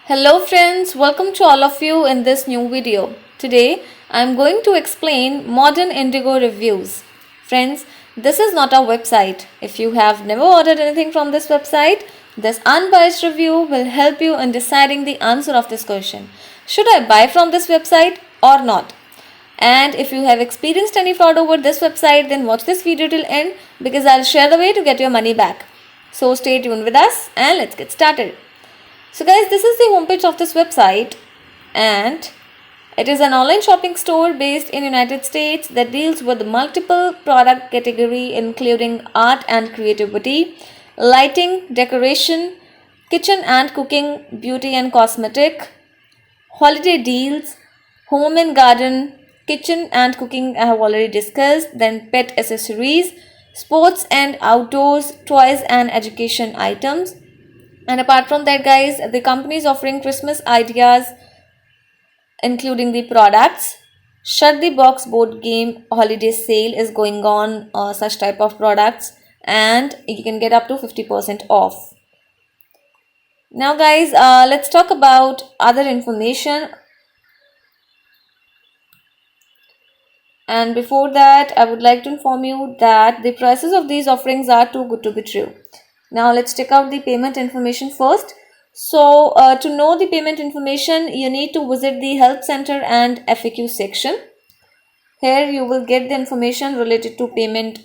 Hello friends, welcome to all of you in this new video. Today I am going to explain Modern Indigo reviews. Friends, this is not a website. If you have never ordered anything from this website, this unbiased review will help you in deciding the answer of this question. Should I buy from this website or not? And if you have experienced any fraud over this website, then watch this video till end because I'll share the way to get your money back. So stay tuned with us and let's get started. So guys, this is the homepage of this website and it is an online shopping store based in United States that deals with multiple product category including art and creativity, lighting, decoration, kitchen and cooking, beauty and cosmetic, holiday deals, home and garden, kitchen and cooking I have already discussed, then pet accessories, sports and outdoors, toys and education items. And apart from that guys, the company is offering Christmas ideas including the products. Shut the Box board game holiday sale is going on, such type of products, and you can get up to 50% off. Now guys, let's talk about other information. And before that, I would like to inform you that the prices of these offerings are too good to be true. Now let's check out the payment information first. So to know the payment information, you need to visit the help center and FAQ section. Here you will get the information related to payment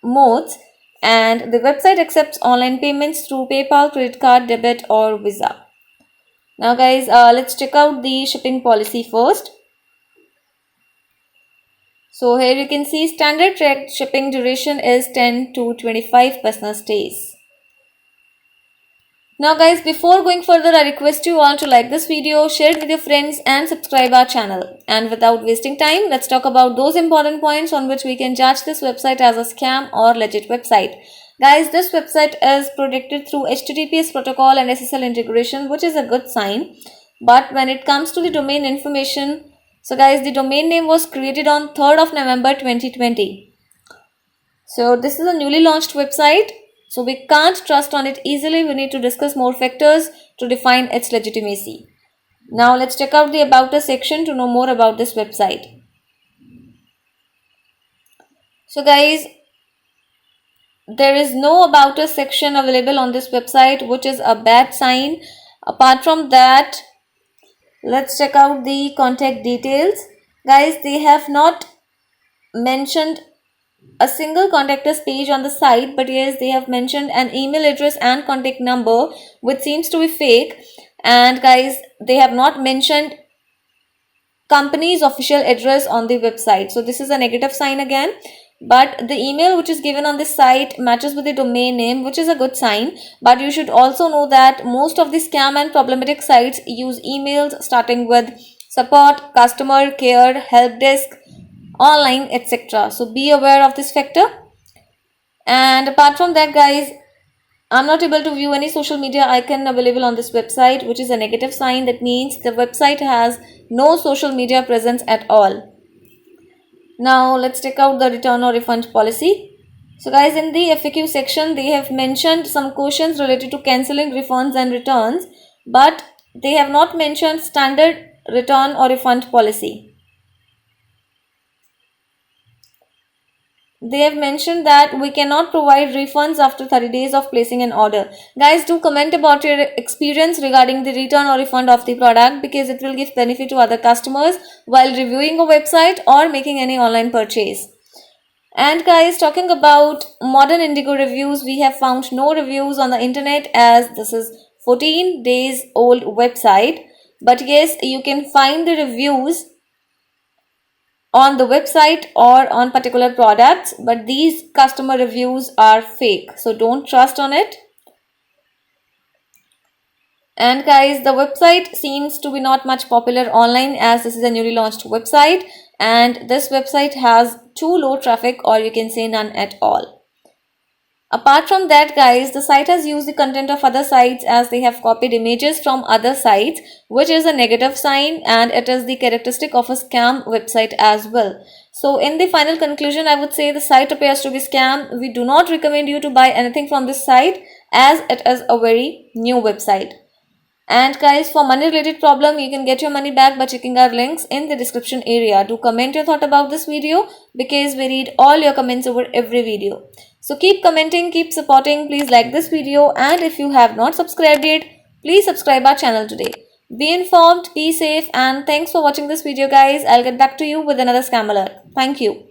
modes, and the website accepts online payments through PayPal, credit card, debit or Visa. Now guys, let's check out the shipping policy first. So here you can see standard tracked shipping duration is 10 to 25 business days. Now guys, before going further, I request you all to like this video, share it with your friends and subscribe our channel. And without wasting time, let's talk about those important points on which we can judge this website as a scam or legit website. Guys, this website is protected through HTTPS protocol and SSL integration, which is a good sign. But when it comes to the domain information, so guys, the domain name was created on 3rd of November 2020. So this is a newly launched website. So we can't trust on it easily. We need to discuss more factors to define its legitimacy. Now let's check out the About Us section to know more about this website. So guys, there is no About Us section available on this website, which is a bad sign. Apart from that, let's check out the contact details. Guys, they have not mentioned a single contact us page on the site, but yes, they have mentioned an email address and contact number which seems to be fake. And guys, they have not mentioned company's official address on the website, so this is a negative sign again. But the email which is given on this site matches with the domain name, which is a good sign. But you should also know that most of the scam and problematic sites use emails starting with support, customer care, help desk, online, etc. So be aware of this factor. And apart from that guys, I'm not able to view any social media icon available on this website, which is a negative sign. That means the website has no social media presence at all. Now let's check out the return or refund policy. So guys, in the FAQ section, they have mentioned some questions related to cancelling refunds and returns, but they have not mentioned standard return or refund policy. They have mentioned that we cannot provide refunds after 30 days of placing an order. Guys, do comment about your experience regarding the return or refund of the product, because it will give benefit to other customers while reviewing a website or making any online purchase. And guys, talking about Modern Indigo reviews, we have found no reviews on the internet as this is 14 days old website. But yes, you can find the reviews on the website or on particular products, but these customer reviews are fake, so don't trust on it. And guys, the website seems to be not much popular online as this is a newly launched website, and this website has too low traffic, or you can say none at all. Apart from that guys, the site has used the content of other sites as they have copied images from other sites, which is a negative sign, and it is the characteristic of a scam website as well. So in the final conclusion, I would say the site appears to be scam. We do not recommend you to buy anything from this site as it is a very new website. And guys, for money related problem, you can get your money back by checking our links in the description area. Do comment your thought about this video because we read all your comments over every video. So keep commenting, keep supporting. Please like this video, and if you have not subscribed yet, please subscribe our channel today. Be informed, be safe, and thanks for watching this video guys. I'll get back to you with another scam alert. Thank you.